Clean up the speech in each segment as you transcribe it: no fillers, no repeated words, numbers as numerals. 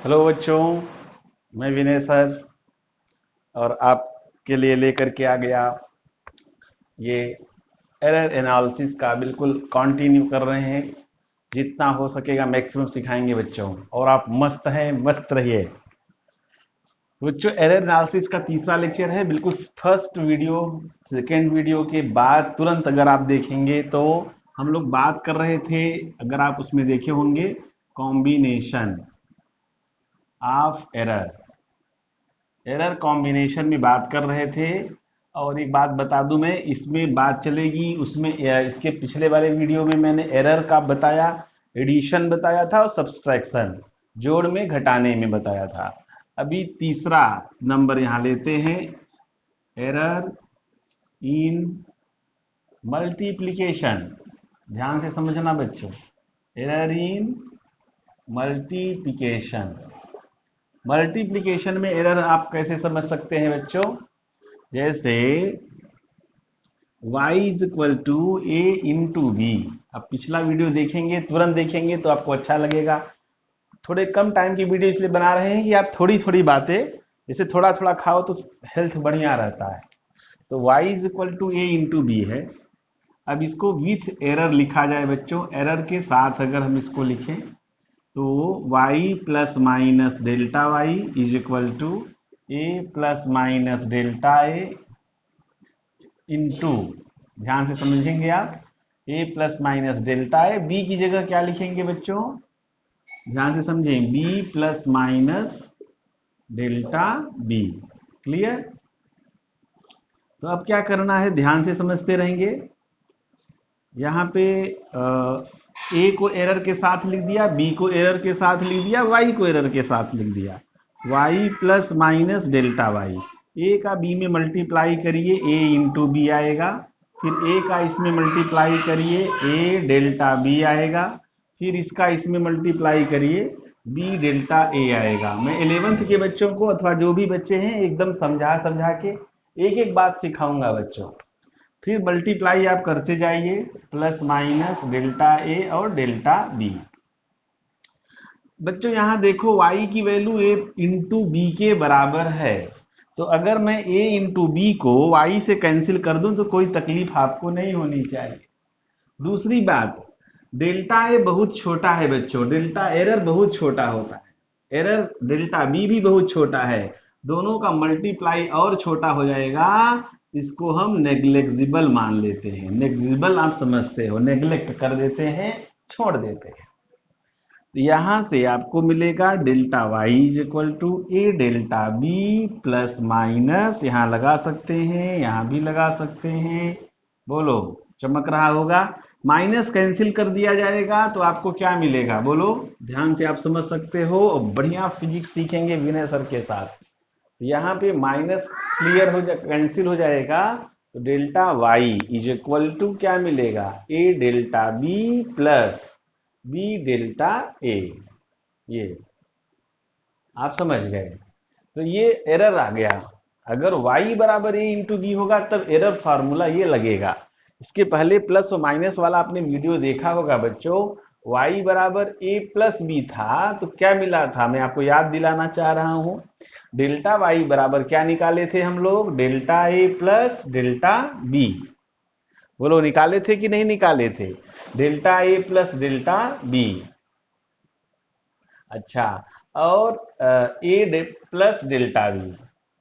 Hello बच्चों, मैं विनय sir और आपके लिए लेकर के आ गया ये एरर एनालिसिस का बिल्कुल कंटिन्यू कर रहे हैं। जितना हो सकेगा मैक्सिमम सिखाएंगे बच्चों, और आप मस्त हैं, मस्त रहिए बच्चों। एरर एनालिसिस का तीसरा लेक्चर है। बिल्कुल फर्स्ट वीडियो सेकेंड वीडियो के बाद तुरंत अगर आप देखेंगे तो हम लोग बात कर रहे थे, अगर आप उसमें देखे होंगे, combination of error. Error combination में बात कर रहे थे। और एक बात बता दूं, मैं इसमें बात चलेगी उसमें इसके पिछले वाले वीडियो में मैंने एरर का बताया, एडिशन बताया था और सब्सट्रैक्शन, जोड़ में घटाने में बताया था। अभी तीसरा नंबर यहां लेते हैं, एरर इन मल्टीप्लिकेशन। ध्यान से समझना बच्चों, एरर इन मल्टीप्लिकेशन। मल्टीप्लिकेशन में एरर आप कैसे समझ सकते हैं बच्चों? जैसे y is equal to a into b. अब पिछला वीडियो देखेंगे, तुरंत देखेंगे तो आपको अच्छा लगेगा। थोड़े कम टाइम की वीडियो इसलिए बना रहे हैं कि आप थोड़ी थोड़ी बातें, जैसे थोड़ा थोड़ा खाओ तो हेल्थ बढ़िया रहता है। तो y is equal to a into b है। अब इसको विथ एरर लिखा जाए बच्चों, एरर के साथ अगर हम इसको लिखें तो y plus minus delta Y is equal to a plus minus delta a into, ध्यान से समझेंगे आप, a plus minus delta a. B की जगह क्या लिखेंगे बच्चों? ध्यान से समझें, b plus minus delta b. Clear? तो अब क्या करना है, ध्यान से समझते रहेंगे। यहाँ पे ए को एरर के साथ लिख दिया, बी को एरर के साथ लिख दिया, वाई को एरर के साथ लिख दिया। Y plus minus delta Y, A का बी में मल्टीप्लाई करिए, ए इंटू बी आएगा। फिर ए का इसमें मल्टीप्लाई करिए, ए डेल्टा बी आएगा। फिर इसका इसमें मल्टीप्लाई करिए, बी डेल्टा ए आएगा। मैं 11th के बच्चों को अथवा जो भी बच्चे हैं एकदम समझा समझा के एक एक बात सिखाऊंगा बच्चों। फिर मल्टीप्लाई आप करते जाइए, प्लस माइनस डेल्टा ए और डेल्टा बी। बच्चों यहां देखो, y की वैल्यू a इंटू बी के बराबर है। तो अगर मैं a इंटू बी को y से कैंसिल कर दूं तो कोई तकलीफ आपको नहीं होनी चाहिए। दूसरी बात, डेल्टा ए बहुत छोटा है बच्चों, डेल्टा एरर बहुत छोटा होता है, एरर डेल्टा बी भी बहुत छोटा है। दोनों का मल्टीप्लाई और छोटा हो जाएगा, इसको हम नेग्लेक्जिबल मान लेते हैं। नेग्लिजिबल आप समझते हो, नेग्लेक्ट कर देते हैं, छोड़ देते हैं। तो यहां से आपको मिलेगा delta Y is equal to a delta B plus minus, यहां लगा सकते हैं, यहां भी लगा सकते हैं। बोलो, चमक रहा होगा। माइनस कैंसिल कर दिया जाएगा तो आपको क्या मिलेगा? बोलो, ध्यान से आप समझ सकते हो और बढ़िया फिजिक्स सीखेंगे विनय सर के साथ। यहाँ पे माइनस क्लियर हो जा, कैंसिल हो जाएगा, तो delta Y is equal to क्या मिलेगा? A delta B plus B delta A. ये आप समझ गए? तो ये एरर आ गया। अगर y बराबर ए इंटू बी होगा तब एरर फार्मूला ये लगेगा। इसके पहले प्लस और माइनस वाला आपने वीडियो देखा होगा बच्चों। y बराबर ए प्लस बी था तो क्या मिला था, मैं आपको याद दिलाना चाह रहा हूं। डेल्टा y बराबर क्या निकाले थे हम लोग? Delta A plus delta B. बोलो, निकाले थे कि नहीं निकाले थे? Delta A plus delta B. अच्छा, और ए प्लस डेल्टा बी।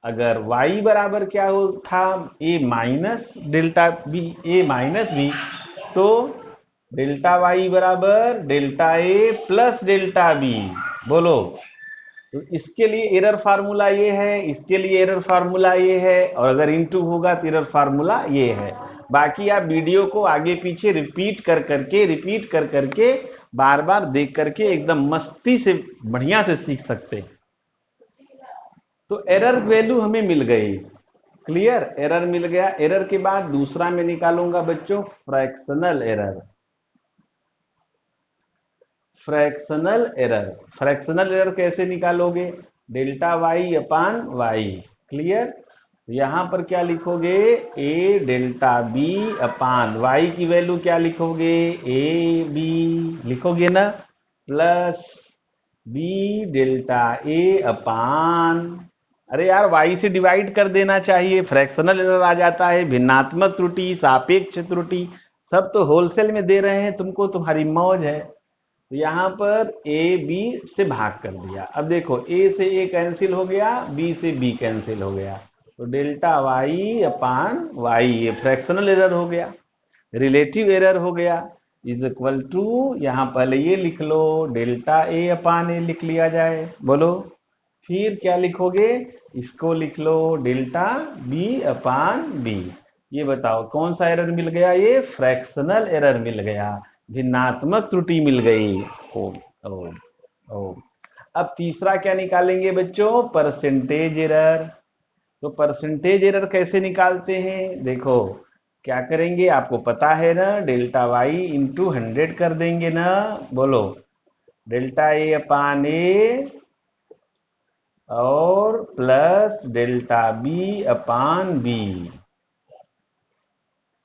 अगर y बराबर क्या हो था? ए माइनस डेल्टा बी, ए माइनस बी, तो डेल्टा y बराबर delta A plus delta B. बोलो, तो इसके लिए एरर फार्मूला ये है, इसके लिए एरर फार्मूला ये है, और अगर इनटू होगा तो एरर फार्मूला ये है। बाकी आप वीडियो को आगे पीछे रिपीट कर करके बार बार देख करके एकदम मस्ती से बढ़िया से सीख सकते हैं। तो एरर वैल्यू हमें मिल गई। क्लियर? एरर मिल गया। एरर के बाद दूसरा मैं निकालूंगा बच्चों, fractional error. Fractional error, fractional error कैसे निकालोगे? Delta Y upon Y. Clear? यहां पर क्या लिखोगे? ए डेल्टा बी अपान वाई की वैल्यू क्या लिखोगे? ए बी लिखोगे ना, प्लस बी डेल्टा ए अपान, अरे यार y से डिवाइड कर देना चाहिए, फ्रैक्शनल एरर आ जाता है, भिन्नात्मक त्रुटि, सापेक्ष त्रुटि, सब तो होलसेल में दे रहे हैं तुमको, तुम्हारी मौज है। तो यहाँ पर ए बी से भाग कर दिया। अब देखो ए से ए कैंसिल हो गया, बी से बी कैंसिल हो गया, तो डेल्टा वाई अपान वाई, ये फ्रैक्शनल एरर हो गया, रिलेटिव एरर हो गया, इज इक्वल टू, यहाँ पहले ये लिख लो, डेल्टा ए अपान ए लिख लिया जाए, बोलो। फिर क्या लिखोगे, इसको लिख लो डेल्टा बी अपान बी। ये बताओ कौन सा एरर मिल गया, ये फ्रैक्शनल एरर मिल गया, भिन्नात्मक त्रुटि मिल गई। ओ ओ ओ अब तीसरा क्या निकालेंगे बच्चों, परसेंटेज एरर। तो परसेंटेज एरर कैसे निकालते हैं, देखो क्या करेंगे, आपको पता है ना, डेल्टा वाई इंटू 100 कर देंगे ना, बोलो, डेल्टा ए अपान ए और plus delta B upon B.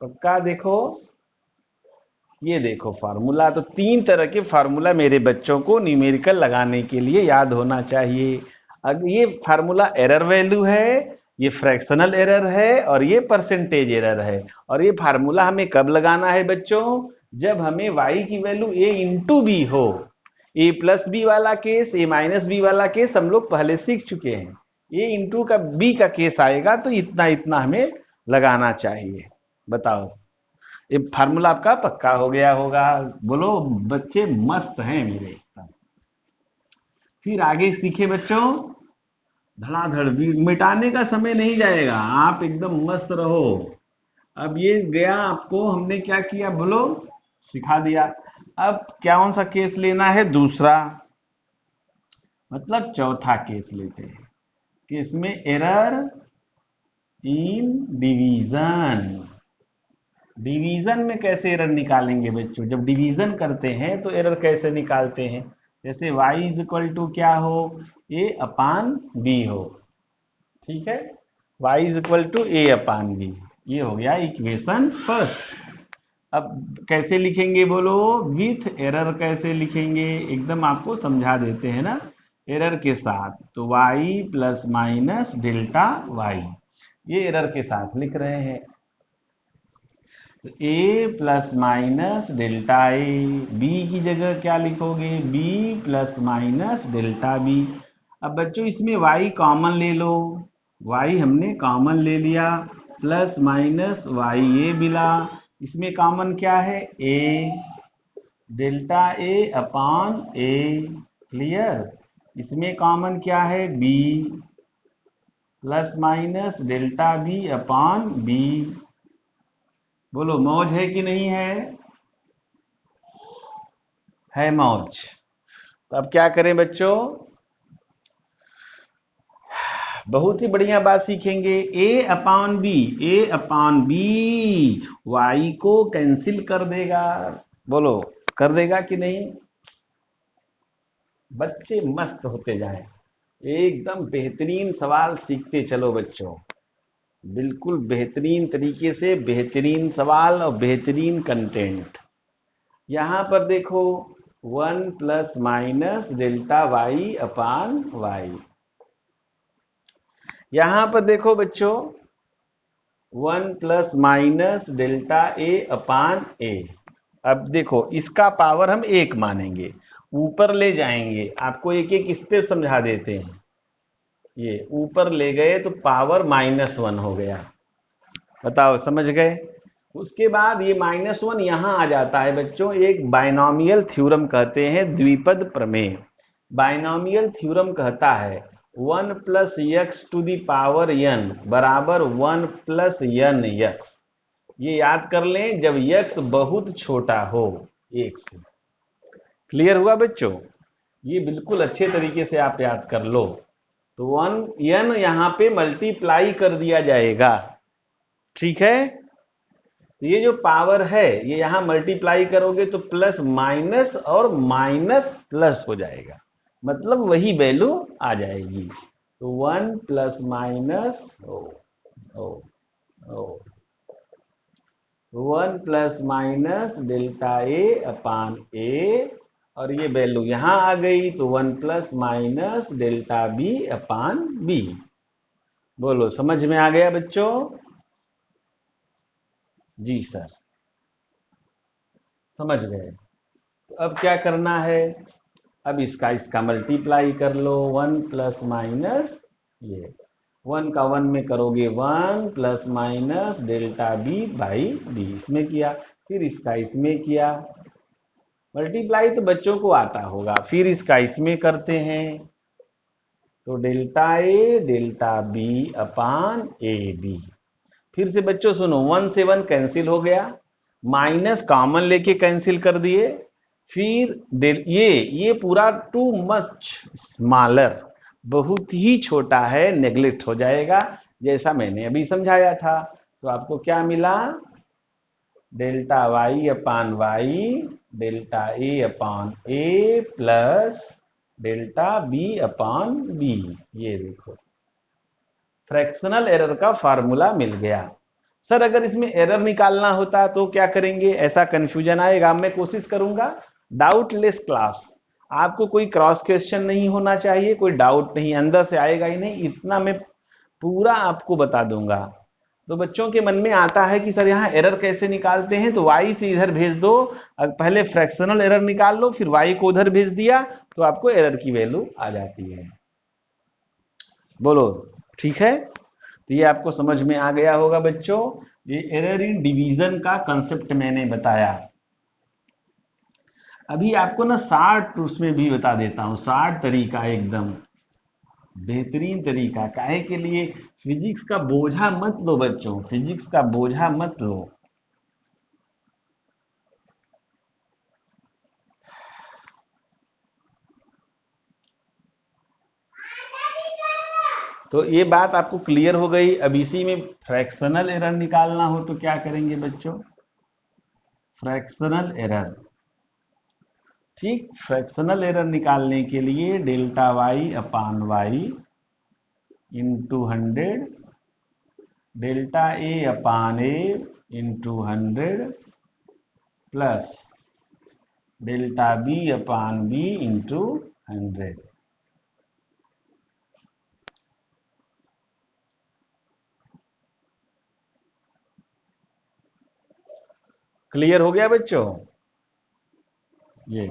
पक्का, देखो ये देखो फार्मूला, तो तीन तरह के फार्मूला मेरे बच्चों को न्यूमेरिकल लगाने के लिए याद होना चाहिए। अब ये फार्मूला एरर वैल्यू है, ये फ्रैक्शनल एरर है, और ये परसेंटेज एरर है। और ये फार्मूला हमें कब लगाना है बच्चों, जब हमें y की वैल्यू a इंटू बी हो। ए प्लस बी वाला केस, ए माइनस बी वाला केस हम लोग पहले सीख चुके हैं, ए इंटू का बी का केस आएगा तो इतना इतना हमें लगाना चाहिए। बताओ, ये फार्मूला आपका पक्का हो गया होगा, बोलो बच्चे मस्त हैं मेरे। फिर आगे सीखे बच्चों, धड़ाधड़, मिटाने का समय नहीं जाएगा, आप एकदम मस्त रहो। अब ये गया, आपको हमने क्या किया बोलो, सिखा दिया। अब कौन सा केस लेना है, दूसरा, मतलब चौथा केस लेते हैं, कि इसमें एरर इन डिवीजन। डिवीजन में कैसे एरर निकालेंगे बच्चों, जब डिवीजन करते हैं तो एरर कैसे निकालते हैं, जैसे y इज इक्वल टू क्या हो, a अपान b हो, ठीक है, y is equal to a upon b, ये हो गया इक्वेशन फर्स्ट। अब कैसे लिखेंगे बोलो, विथ एरर कैसे लिखेंगे, एकदम आपको समझा देते हैं ना, एरर के साथ, तो y plus minus delta y, ये एरर के साथ लिख रहे हैं। तो a plus minus delta a, b की जगह क्या लिखोगे, b plus minus delta b. अब बच्चों इसमें y कॉमन ले लो, y हमने कॉमन ले लिया, प्लस माइनस वाई ए मिला, इसमें कॉमन क्या है, a, delta A upon A, clear, इसमें कॉमन क्या है, b, plus minus delta B upon B. बोलो मौज है कि नहीं है मौज। तो अब क्या करें बच्चों, बहुत ही बढ़िया बात सीखेंगे, ए अपान बी, ए अपान बी वाई को कैंसिल कर देगा, बोलो कर देगा कि नहीं, बच्चे मस्त होते जाएं, एकदम बेहतरीन सवाल सीखते चलो बच्चों, बिल्कुल बेहतरीन तरीके से, बेहतरीन सवाल और बेहतरीन कंटेंट। यहां पर देखो 1 plus minus delta Y upon Y, यहां पर देखो बच्चों 1 plus minus delta A upon ए। अब देखो इसका पावर हम एक मानेंगे, ऊपर ले जाएंगे, आपको एक एक स्टेप समझा देते हैं, ये ऊपर ले गए तो पावर -1 हो गया, बताओ समझ गए। उसके बाद ये -1 यहां आ जाता है बच्चों, एक बाइनोमियल थ्योरम कहते हैं, द्विपद प्रमेय। बाइनोमियल थ्योरम कहता है 1 plus x to the power n बराबर 1 प्लस n एक्स। ये याद कर लें जब x बहुत छोटा हो एक से। क्लियर हुआ बच्चों, ये बिल्कुल अच्छे तरीके से आप याद कर लो। तो 1 n यहां पे मल्टीप्लाई कर दिया जाएगा, ठीक है, तो ये जो पावर है ये यहां मल्टीप्लाई करोगे तो प्लस माइनस और माइनस प्लस हो जाएगा, मतलब वही वैल्यू आ जाएगी। तो 1 plus minus O O O 1 plus minus delta A upon ए और ये वैल्यू यहां आ गई तो 1 plus minus delta B upon B. बोलो समझ में आ गया बच्चों? जी सर, समझ गए। तो अब क्या करना है? अब इसका इसका मल्टीप्लाई कर लो, 1 प्लस माइनस ये 1 का 1 में करोगे 1 plus minus delta b by d, इसमें किया। फिर इसका इसमें किया। मल्टीप्लाई तो बच्चों को आता होगा। फिर इसका इसमें करते हैं तो delta a delta B upon a b. फिर से बच्चों सुनो, 1 से 1 कैंसिल हो गया, माइनस कॉमन लेके कैंसिल कर दिए। फिर ये पूरा टू मच स्मॉलर, बहुत ही छोटा है, नेग्लेक्ट हो जाएगा, जैसा मैंने अभी समझाया था। तो आपको क्या मिला? Delta Y upon Y delta A upon A plus delta B upon B. ये देखो फ्रैक्शनल एरर का फार्मूला मिल गया। सर अगर इसमें एरर निकालना होता तो क्या करेंगे? ऐसा कंफ्यूजन आएगा, मैं कोशिश करूंगा डाउटलेस क्लास। आपको कोई क्रॉस क्वेश्चन नहीं होना चाहिए, कोई डाउट नहीं अंदर से आएगा ही नहीं, इतना मैं पूरा आपको बता दूंगा। तो बच्चों के मन में आता है कि सर यहाँ एरर कैसे निकालते हैं, तो y से इधर भेज दो, पहले फ्रैक्शनल एरर निकाल लो, फिर y को उधर भेज दिया तो आपको एरर की वैल्यू आ जाती है। बोलो ठीक है? तो ये आपको समझ में आ गया होगा बच्चों। ये एरर इन डिवीजन का कंसेप्ट मैंने बताया। अभी आपको ना 60 उसमें भी बता देता हूं, 60 तरीका एकदम बेहतरीन तरीका। काहे के लिए? फिजिक्स का बोझा मत लो बच्चों, फिजिक्स का बोझा मत लो। तो ये बात आपको क्लियर हो गई। अब इसी में फ्रैक्शनल एरर निकालना हो तो क्या करेंगे बच्चों? फ्रैक्शनल एरर, ठीक, फ्रैक्शनल एरर निकालने के लिए delta Y upon Y into 100 delta A upon A into 100 plus delta B upon B into 100। Clear हो गया बच्चों? ये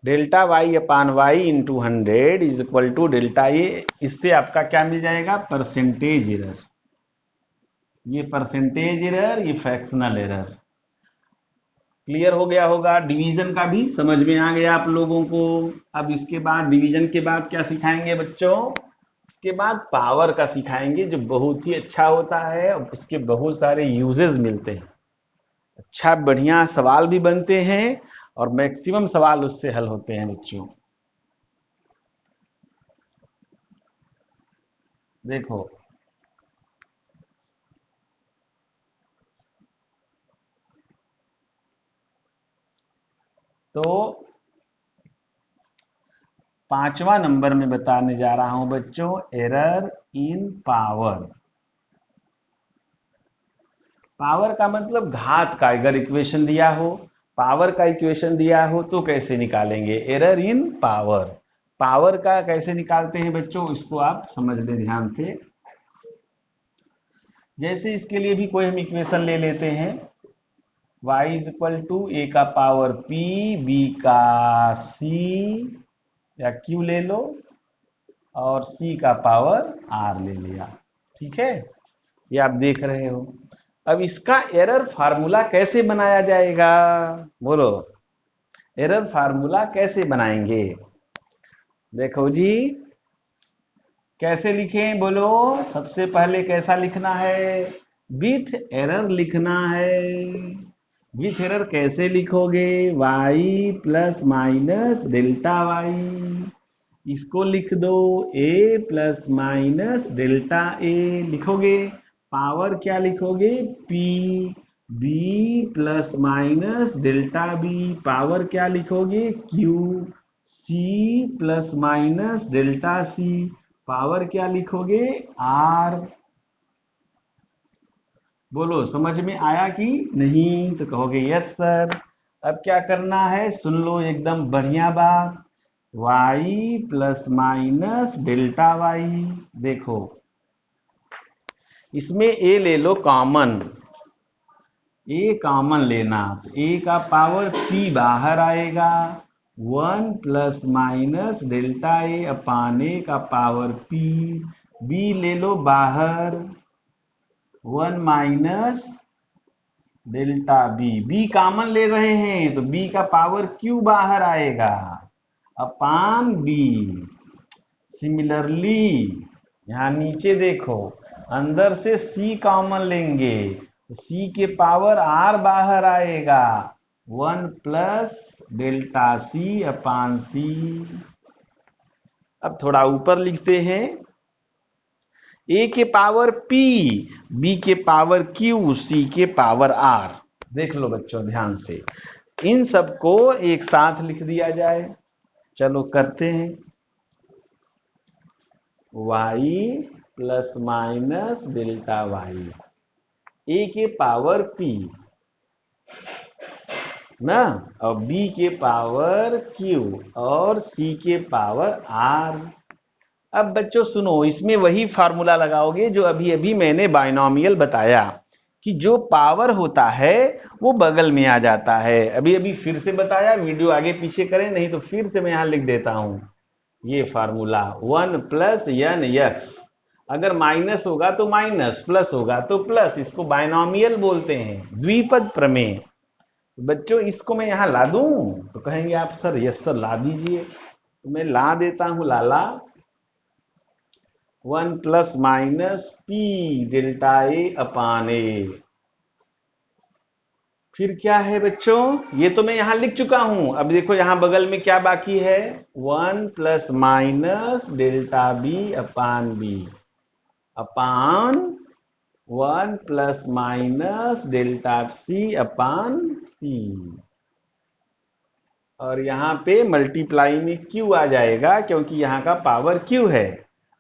delta Y upon Y into 100 is equal to delta A. इससे आपका क्या मिल जाएगा? Percentage error. ये परसेंटेज एरर, ये फ्रैक्शनल एरर। क्लियर हो गया होगा? डिवीजन का भी समझ में आ गया आप लोगों को। अब इसके बाद डिवीजन के बाद क्या सिखाएंगे बच्चों? इसके बाद पावर का सिखाएंगे, जो बहुत ही अच्छा होता है और उसके बहुत सारे यूजेस मिलते हैं। अच्छा बढ़िया सवाल भी बनते हैं और मैक्सिमम सवाल उससे हल होते हैं बच्चों। देखो तो 5वां नंबर में बताने जा रहा हूं बच्चों, एरर इन पावर। पावर का मतलब घात का अगर इक्वेशन दिया हो, पावर का इक्वेशन दिया हो तो कैसे निकालेंगे? Error in power. पावर का कैसे निकालते हैं बच्चों, इसको आप समझ लें ध्यान से। जैसे इसके लिए भी कोई हम इक्वेशन ले लेते हैं, y इज इक्वल टू ए का पावर p, b का c या q ले लो, और c का पावर r ले लिया। ठीक है, ये आप देख रहे हो। अब इसका एरर फार्मूला कैसे बनाया जाएगा? बोलो एरर फार्मूला कैसे बनाएंगे? देखो जी, कैसे लिखें बोलो? सबसे पहले कैसा लिखना है? विथ एरर लिखना है। विथ एरर कैसे लिखोगे? y plus minus delta y, इसको लिख दो a plus minus delta a लिखोगे। पावर क्या लिखोगे? p, b plus minus delta b। Power क्या लिखोगे? q, c plus minus delta c। Power क्या लिखोगे? r। बोलो समझ में आया कि नहीं? तो कहोगे यस सर। अब क्या करना है, सुन लो एकदम बढ़िया बात, y plus minus delta y. देखो इसमें a ले लो कॉमन, a कॉमन लेना, तो a का पावर p बाहर आएगा, 1 plus minus delta a upon a का पावर p, b ले लो बाहर, 1 minus delta b, b common ले रहे हैं तो b का पावर q बाहर आएगा अपान b। सिमिलरली यहाँ नीचे देखो, अंदर से c कॉमन लेंगे तो c के पावर r बाहर आएगा, 1 plus delta c upon c। अब थोड़ा ऊपर लिखते हैं, a के पावर p, b के पावर q, c के पावर r। देख लो बच्चों ध्यान से, इन सबको एक साथ लिख दिया जाए। चलो करते हैं, y plus minus delta y, a के पावर p ना, और b के पावर q और c के पावर r। अब बच्चों सुनो, इसमें वही फार्मूला लगाओगे जो अभी अभी मैंने बाइनोमियल बताया कि जो पावर होता है वो बगल में आ जाता है। अभी अभी फिर से बताया, वीडियो आगे पीछे करें नहीं तो फिर से मैं यहां लिख देता हूं ये फार्मूला, 1 प्लस एन एक्स, अगर माइनस होगा तो माइनस, प्लस होगा तो प्लस, इसको बाइनोमियल बोलते हैं, द्विपद प्रमेय। बच्चों इसको मैं यहां ला दूं तो कहेंगे आप सर, यस सर ला दीजिए, तो मैं ला देता हूं लाला, 1 plus minus p delta A upon ए। फिर क्या है बच्चों, ये तो मैं यहां लिख चुका हूं, अब देखो यहां बगल में क्या बाकी है, 1 plus minus delta B upon B अपान 1 प्लस माइनस डेल्टा सी अपान सी, और यहां पे मल्टीप्लाई में q आ जाएगा क्योंकि यहां का पावर q है,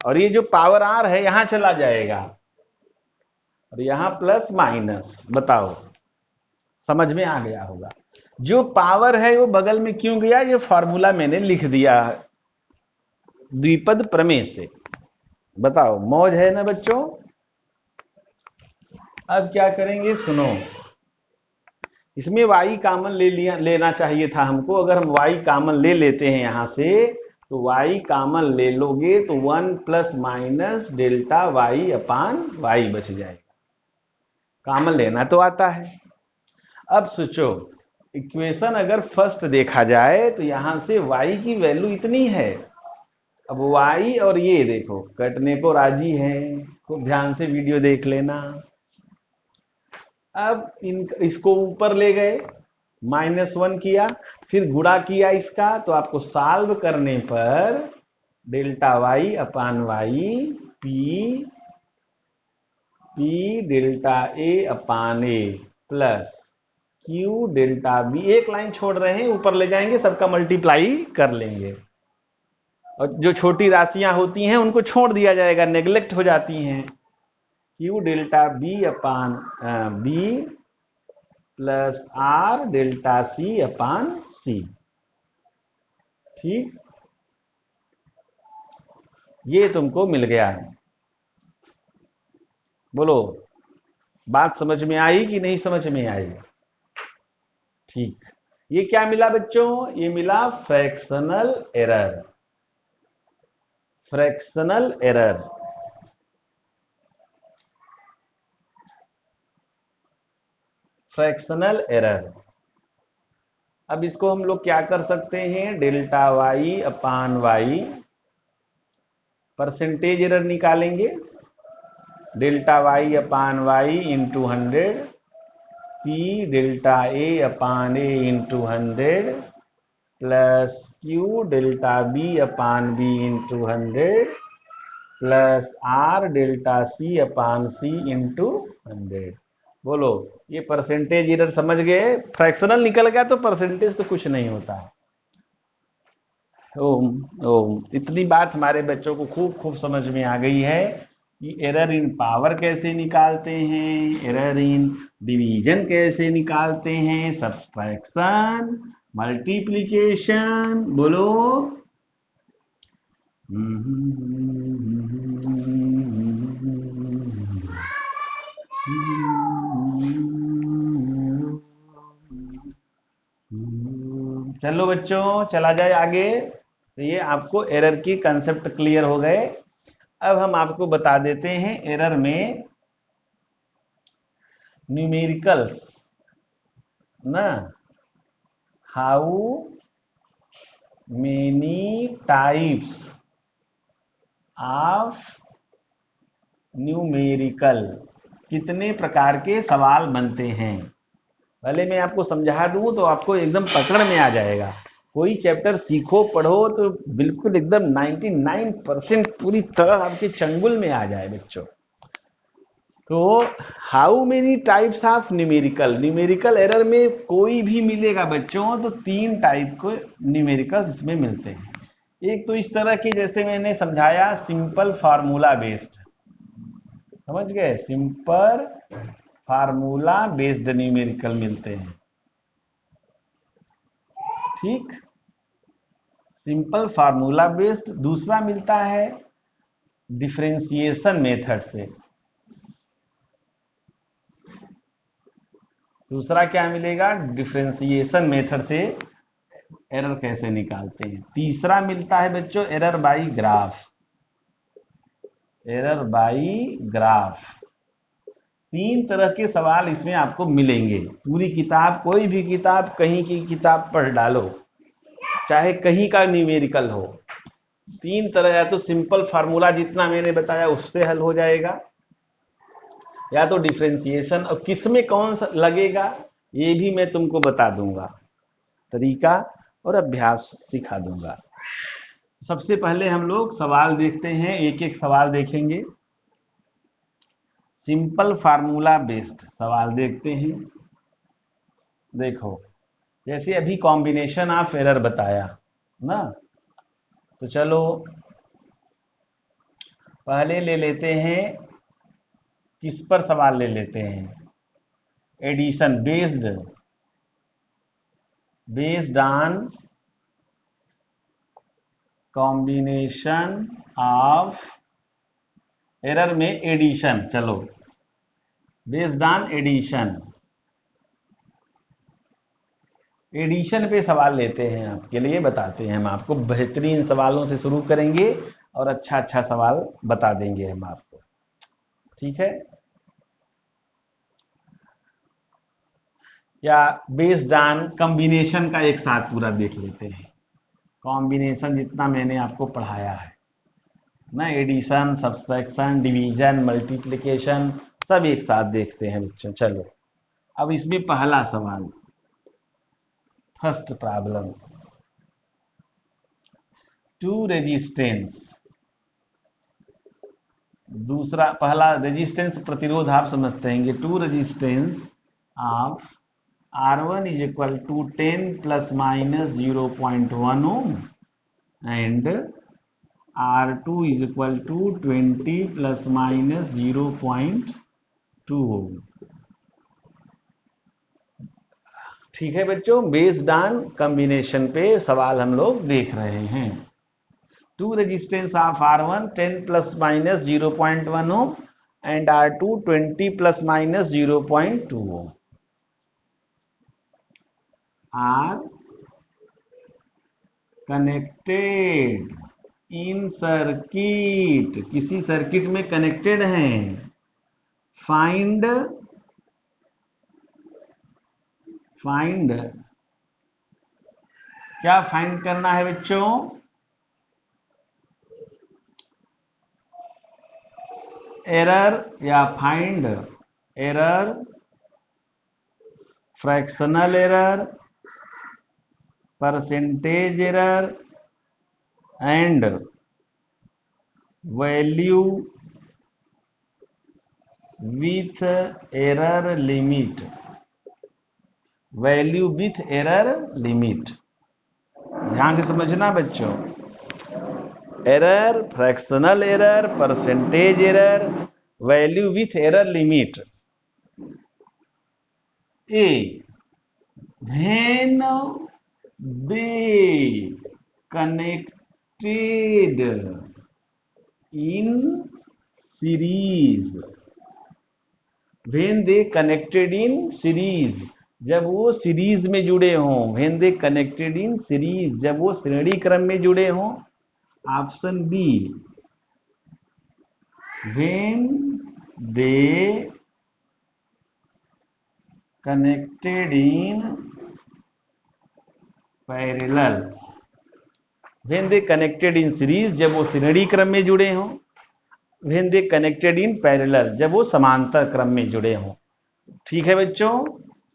और ये जो पावर r है यहां चला जाएगा, और यहां प्लस माइनस। बताओ समझ में आ गया होगा, जो पावर है वो बगल में क्यों गया, ये फॉर्मूला मैंने लिख दिया द्विपद प्रमेय से। बताओ मौज है ना बच्चों। अब क्या करेंगे सुनो, इसमें y कॉमन लेना चाहिए था हमको, अगर हम y कॉमन ले लेते हैं यहां से तो y कॉमन ले लोगे तो 1 प्लस माइनस डेल्टा y अपान y बच जाएगा, कॉमन लेना तो आता है। अब सोचो, इक्वेशन अगर फर्स्ट देखा जाए तो यहां से y की वैल्यू इतनी है, अब y और ये देखो कटने को राजी है, खूब ध्यान से वीडियो देख लेना। अब इसको ऊपर ले गए, -1 किया, फिर गुणा किया इसका, तो आपको सॉल्व करने पर delta Y upon y p delta a upon a plus q delta b, एक लाइन छोड़ रहे हैं, ऊपर ले जाएंगे सबका मल्टीप्लाई कर लेंगे, और जो छोटी राशियां होती हैं उनको छोड़ दिया जाएगा, नेग्लेक्ट हो जाती हैं, q delta b upon b plus r delta c upon c। ठीक, ये तुमको मिल गया है। बोलो बात समझ में आई कि नहीं समझ में आई। ठीक, ये क्या मिला बच्चों, ये मिला fractional error, fractional error. Fractional error, अब इसको हम लोग क्या कर सकते हैं, delta Y upon y, percentage error निकालेंगे, delta Y upon Y into 100 p delta a upon a into 100 plus q delta b upon b into 100 plus r delta c upon c into 100। बोलो ये percentage error समझ गए, fractional निकल गया तो percentage तो कुछ नहीं होता है। ओम ओम, इतनी बात हमारे बच्चों को खूब खूब समझ में आ गई है। कि एरर इन पावर कैसे निकालते हैं, एरर इन डिवीजन कैसे निकालते हैं, सब्सट्रैक्शन, मल्टीप्लिकेशन, बोलो। चलो बच्चों, चला जाए आगे। तो ये आपको एरर की कंसेप्ट क्लियर हो गए। अब हम आपको बता देते हैं एरर में न्यूमेरिकल्स ना, how many types of numerical, कितने प्रकार के सवाल बनते हैं। पहले मैं आपको समझा दूं तो आपको एकदम पकड़ में आ जाएगा। कोई चैप्टर सीखो पढ़ो तो बिल्कुल एकदम 99% पूरी तरह आपके चंगुल में आ जाए बच्चों। तो how many types of numerical, numerical error में कोई भी मिलेगा बच्चों तो 3 टाइप के न्यूमेरिकल्स इसमें मिलते हैं। एक तो इस तरह की, जैसे मैंने समझाया, सिंपल फार्मूला बेस्ड, समझ गए, सिंपल फार्मूला बेस्ड न्यूमेरिकल मिलते हैं। ठीक, सिंपल फार्मूला बेस्ड। दूसरा मिलता है डिफरेंशिएशन मेथड से। दूसरा क्या मिलेगा, डिफरेंशिएशन मेथड से एरर कैसे निकालते हैं। तीसरा मिलता है बच्चों error by graph, error by graph. 3 तरह के सवाल इसमें आपको मिलेंगे। पूरी किताब, कोई भी किताब, कहीं की किताब पढ़ डालो, चाहे कहीं का न्यूमेरिकल हो, 3 तरह, या तो सिंपल फार्मूला जितना मैंने बताया उससे हल हो जाएगा, या तो डिफरेंशिएशन, और किसमें कौन सा लगेगा ये भी मैं तुमको बता दूंगा, तरीका और अभ्यास सिखा दूंगा। सबसे पहले हम लोग सवाल देखते हैं, एक एक सवाल देखेंगे। सिंपल फार्मूला बेस्ड सवाल देखते हैं। देखो, जैसे अभी कॉम्बिनेशन ऑफ एरर बताया ना, तो चलो पहले ले लेते हैं, किस पर सवाल ले लेते हैं, addition based on combination of error में एडिशन। चलो बेस्ड ऑन एडिशन पे सवाल लेते हैं, आपके लिए बताते हैं हम आपको। बेहतरीन सवालों से शुरू करेंगे और अच्छा अच्छा सवाल बता देंगे हम आपको, ठीक है। या बेस्ड ऑन कॉम्बिनेशन का एक साथ पूरा देख लेते हैं, कॉम्बिनेशन जितना मैंने आपको पढ़ाया है ना, एडिशन, सब्सट्रैक्शन, डिवीजन, मल्टीप्लिकेशन, सब एक साथ देखते हैं बच्चों। चलो अब इसमें पहला सवाल, फर्स्ट प्रॉब्लम, टू रेजिस्टेंस। दूसरा, पहला रेजिस्टेंस प्रतिरोध आप समझते हैं, two resistance of R1 is equal to 10 plus minus 0.1 ohm and R2 is equal to 20 plus minus 0.2 ohm. ठीक है बच्चों, बेस्ड ऑन कॉम्बिनेशन पे सवाल हम लोग देख रहे हैं। Two resistance of R1 10 plus minus 0.1 ohm and R2 20 plus minus 0.2 ohm are connected in circuit, किसी सर्किट में कनेक्टेड हैं। फाइंड क्या फाइंड करना है बच्चों, एरर या find error, fractional error, percentage error and value with error limit, value with error limit. ध्यान से समझना बच्चों, error, fractional error, percentage error, value with error limit. A when they connected in series, when they connected in series, जब वो series में जुड़े हों, when they connected in series, जब वो श्रेणी क्रम में जुड़े हों। Option b, when they connected in parallel, when they connected in series, जब वो श्रेणी क्रम में जुड़े हों। when they connected in parallel, जब वो समांतर क्रम में जुड़े हों। ठीक है बच्चों,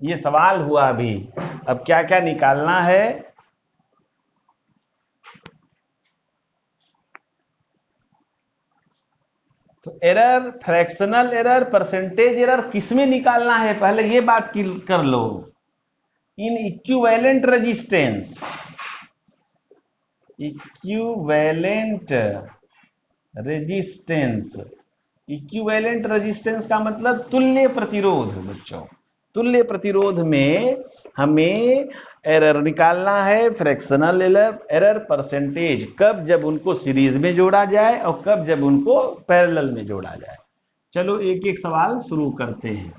ये सवाल हुआ अभी। अब क्या क्या निकालना है? तो error, fractional error, percentage error किसमें निकालना है, पहले ये बात कर लो। In equivalent resistance, equivalent resistance, equivalent resistance का मतलब तुल्य प्रतिरोध। बच्चों, तुल्य प्रतिरोध में हमें एरर निकालना है, फ्रैक्शनल एरर, एरर, परसेंटेज, कब जब उनको सीरीज में जोड़ा जाए और कब जब उनको पैरेलल में जोड़ा जाए। चलो एक एक सवाल शुरू करते हैं।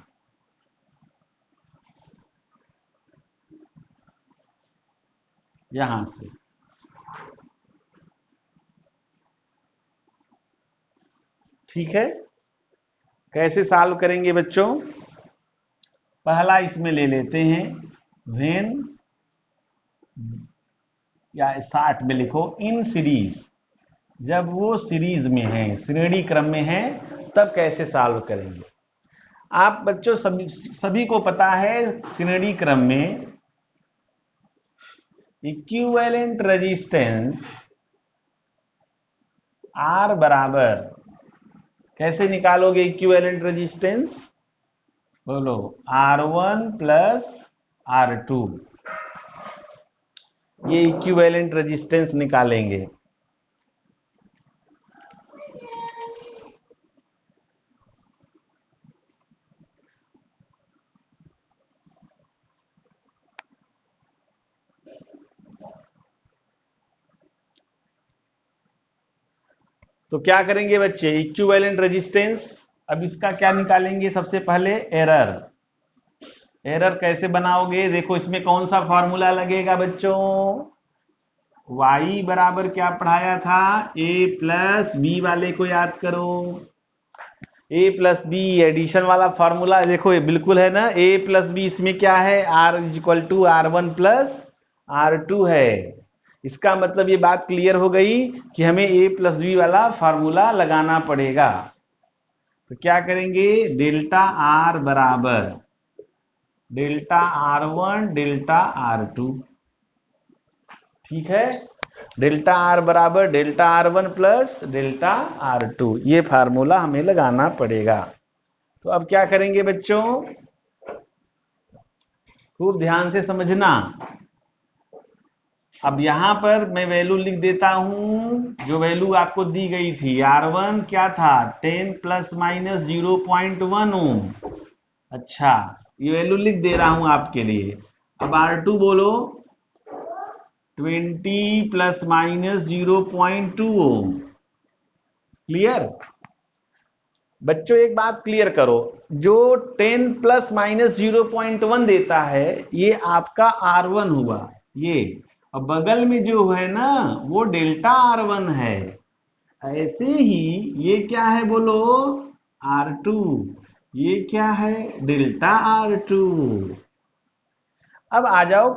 यहां से ठीक है, कैसे सॉल्व करेंगे बच्चों? पहला इसमें ले लेते हैं, व्हेन, या स्टार्ट में लिखो इन सीरीज, जब वो सीरीज में है, श्रेणी क्रम में है, तब कैसे सॉल्व करेंगे? आप बच्चों सभी को पता है, श्रेणी क्रम में इक्विवेलेंट रेजिस्टेंस आर बराबर, कैसे निकालोगे इक्विवेलेंट रेजिस्टेंस? बोलो, R1 प्लस R2, ये इक्विवेलेंट रेजिस्टेंस निकालेंगे। तो क्या करेंगे बच्चे, इक्विवेलेंट रेजिस्टेंस, अब इसका क्या निकालेंगे? सबसे पहले एरर। एरर कैसे बनाओगे? देखो इसमें कौन सा फॉर्मूला लगेगा बच्चों? y बराबर क्या पढ़ाया था? a प्लस बी वाले को याद करो। a प्लस बी एडिशन वाला फॉर्मूला देखो, ये बिल्कुल है ना। a प्लस बी, इसमें क्या है? r is equal to R1 plus R2 है। इसका मतलब ये बात क्लियर हो गई कि हमें a प्लस बी वाला फॉर्मूला लगाना पड़ेगा। तो क्या करेंगे? डेल्टा R बराबर डेल्टा R1 डेल्टा R2, ठीक है। डेल्टा R बराबर delta R1 plus delta R2, ये फार्मूला हमें लगाना पड़ेगा। तो अब क्या करेंगे बच्चों? खूब ध्यान से समझना। अब यहां पर मैं वैल्यू लिख देता हूं, जो वैल्यू आपको दी गई थी। R1 क्या था? 10 प्लस माइनस 0.1 ओम। अच्छा, ये वैल्यू लिख दे रहा हूं आपके लिए। अब R2 बोलो, 20 प्लस माइनस 0.2 ओम। क्लियर? बच्चों एक बात क्लियर करो, जो 10 प्लस माइनस 0.1 देता है, ये आपका R1 हुआ ये, और बगल में जो है ना, वो डेल्टा R1 है। ऐसे ही ये क्या है बोलो? R2। ये क्या है? Delta R2। अब आ जाओ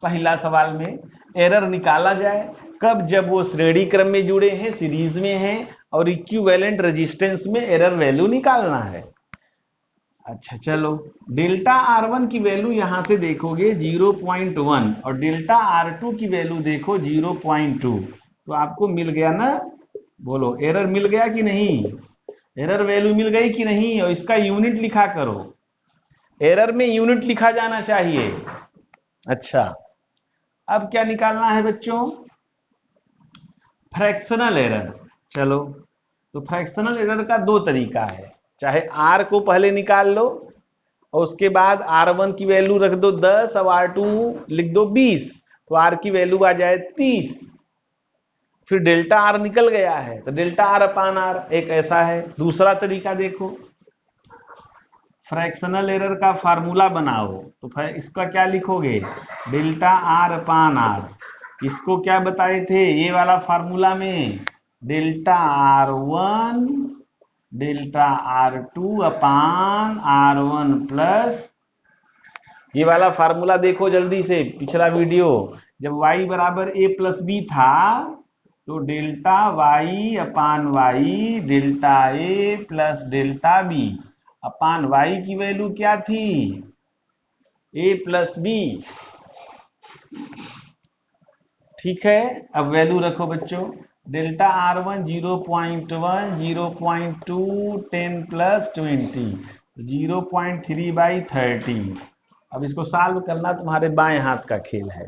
पहला सवाल में, एरर निकाला जाए कब? जब वो श्रेणी क्रम में जुड़े हैं, सीरीज में हैं, और इक्विवेलेंट रेजिस्टेंस में एरर वैल्यू निकालना है। अच्छा चलो, डेल्टा R1 की वैल्यू यहां से देखोगे 0.1, और डेल्टा R2 की वैल्यू देखो 0.2, तो आपको मिल गया ना? बोलो, एरर मिल गया कि नहीं? एरर वैल्यू मिल गई कि नहीं? और इसका यूनिट लिखा करो, एरर में यूनिट लिखा जाना चाहिए। अच्छा, अब क्या निकालना है बच्चों? Fractional error. चलो, तो फ्रैक्शनल एरर का दो तरीका है। चाहे आर को पहले निकाल लो और उसके बाद R1 की वैल्यू रख दो 10 और R2 लिख दो 20, तो आर की वैल्यू आ जाए 30। फिर डेल्टा आर निकल गया है तो डेल्टा आर अपान आर, एक ऐसा है। दूसरा तरीका देखो, फ्रैक्शनल एरर का फार्मूला बनाओ, तो इसका क्या लिखोगे, डेल्टा आर अपान आर। इसको क्या बताए थे ये वाला फार्मूला में, delta r one delta r two upon r one plus, ये वाला फार्मूला देखो जल्दी से, पिछला वीडियो जब y बराबर a प्लस बी था तो delta y upon y delta a plus delta b upon y की वैल्यू क्या थी, a प्लस बी। ठीक है, अब वैल्यू रखो बच्चों, डेल्टा R1 0.1 0.2 10 प्लस 20 0.3/30। अब इसको सॉल्व करना तुम्हारे बाएं हाथ का खेल है।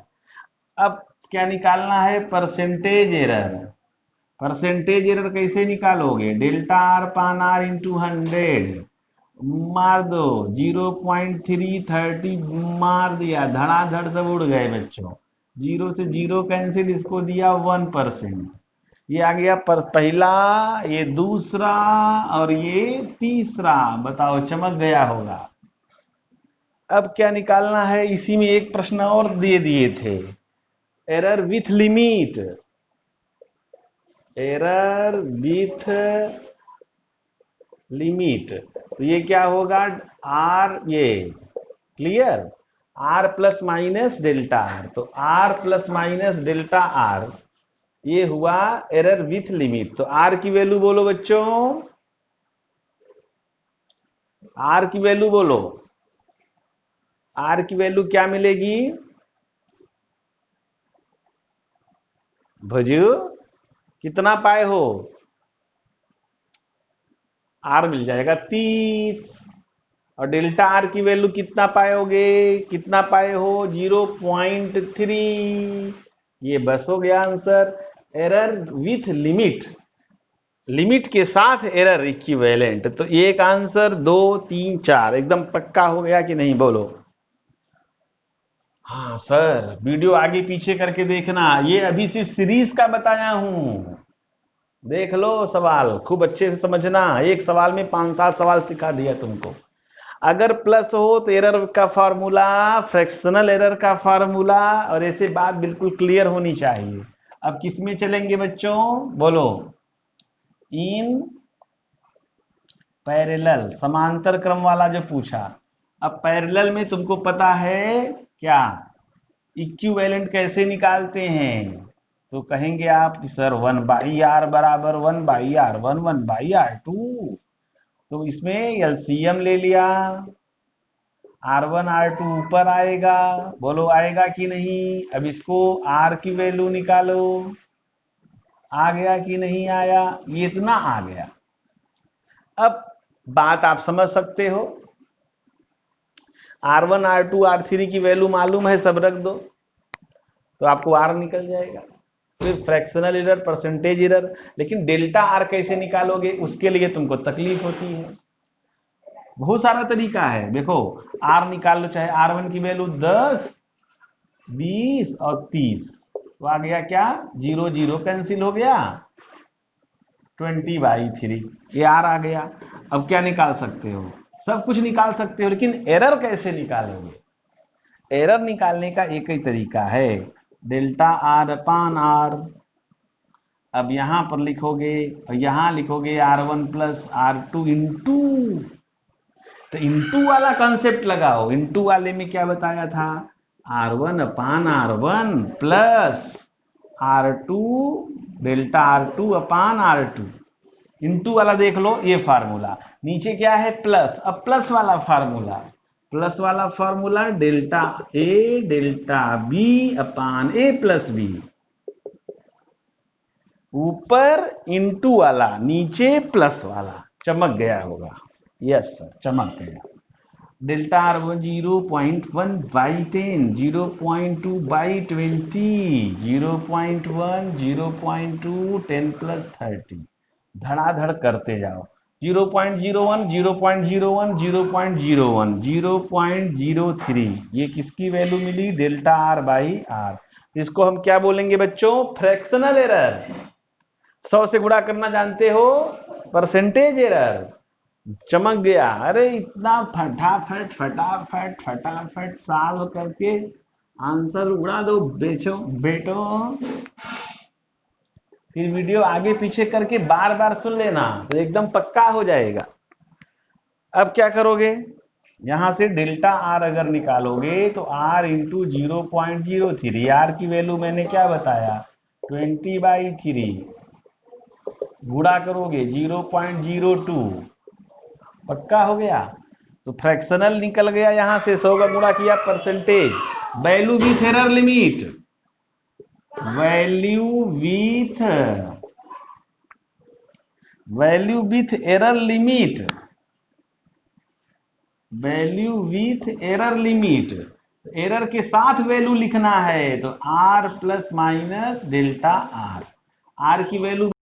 अब क्या निकालना है, परसेंटेज एरर। परसेंटेज एरर कैसे निकालोगे, डेल्टा आर पान आर इंटू 100 मार दो 0.330 मार दिया, धड़ाधड़ सब उड़ गए बच्चों। 0 से 0 कैंसिल, इसको दिया 1%। ये आ गया पहला, ये दूसरा और ये तीसरा। बताओ चमक गया होगा। अब क्या निकालना है, इसी में एक प्रश्न और दे दिए थे, error with limit. Error with limit, तो ये क्या होगा, आर, ये clear, R plus minus delta R. तो are plus minus delta R, ये हुआ एरर विथ लिमिट। तो आर की वैल्यू बोलो बच्चों, आर की वैल्यू बोलो, आर की वैल्यू क्या मिलेगी भजू, कितना पाए हो, आर मिल जाएगा 30। और डेल्टा आर की वैल्यू कितना पाओगे, कितना पाए हो 0.3। ये बस हो गया answer, error with limit, limit के साथ एरर इक्विवेलेंट। तो एक आंसर, 2 3 4 एकदम पक्का हो गया कि नहीं, बोलो। हाँ सर, वीडियो आगे पीछे करके देखना, ये अभी सिर्फ सीरीज का बताया हूं। देख लो सवाल, खूब अच्छे से समझना, एक सवाल में 5-7 सवाल सिखा दिया तुमको। अगर प्लस हो तो एरर का फार्मूला, फ्रैक्शनल एरर का फार्मूला, और ऐसे बात बिल्कुल क्लियर होनी चाहिए। अब किस में चलेंगे बच्चों, बोलो, इन पैरेलल, समांतर क्रम वाला जो पूछा। अब पैरेलल में तुमको पता है क्या, इक्विवेलेंट कैसे निकालते हैं, तो कहेंगे आप कि सर 1/r बराबर 1/r1 1/r2। तो इसमें एलसीएम ले लिया, R1 R2 ऊपर आएगा, बोलो आएगा कि नहीं। अब इसको R की वैल्यू निकालो, आ गया कि नहीं आया, ये इतना आ गया। अब बात आप समझ सकते हो, R1 R2 R3 की वैल्यू मालूम है, सब रख दो तो आपको R निकल जाएगा। फिर फ्रैक्शनल एरर, परसेंटेज एरर, लेकिन डेल्टा आर कैसे निकालोगे, उसके लिए तुमको तकलीफ होती है। बहुत सारा तरीका है, देखो आर निकाल लो, चाहे R1 की वैल्यू 10 20 और 30, तो आ गया क्या, 0 0 कैंसिल हो गया, 20/3, ये आर आ गया। अब क्या निकाल सकते हो, सब कुछ निकाल सकते हो, लेकिन एरर कैसे निकालोगे, एरर निकालने का एक ही तरीका है, डेल्टा आर अपान आर। अब यहां पर लिखोगे और यहां लिखोगे R1 प्लस R2 इंटू, तो इंटू वाला कॉन्सेप्ट लगाओ। इंटू वाले में क्या बताया था, R1 अपान R1 plus R2 delta R2 अपान R2। इंटू वाला देख लो, ये फार्मूला, नीचे क्या है प्लस, अब प्लस वाला फार्मूला, प्लस वाला formula delta a delta B upon A plus B, ऊपर इंटू वाला नीचे प्लस वाला, चमक गया होगा, यस सर चमक गया। Delta R 0.1 by 10, 0.2 by 20, 0.1, 0.2, 10 plus 30, धड़ाधड़ करते जाओ। 0.01, 0.01, 0.01, 0.03, ये किसकी वैल्यू मिली? Delta r by r. इसको हम क्या बोलेंगे बच्चों? Fractional error. 100 से गुणा करना जानते हो? Percentage error. चमक गया। अरे इतना फटाफट फटाफट फटाफट सॉल्व करके आंसर उड़ा दो बेचो बेटो। फिर वीडियो आगे पीछे करके बार बार सुन लेना तो एकदम पक्का हो जाएगा। अब क्या करोगे? यहां से डेल्टा आर अगर निकालोगे तो आर इंटू 0.03, आर की वैल्यू मैंने क्या बताया? 20/3, गुणा करोगे 0.02, पक्का हो गया। तो फ्रैक्शनल निकल गया यहां से, 100 का गुणा किया percentage. Value with error limit, value with value with error limit, value with error limit. Error के साथ वैल्यू लिखना है तो are plus minus delta r. R की वैल्यू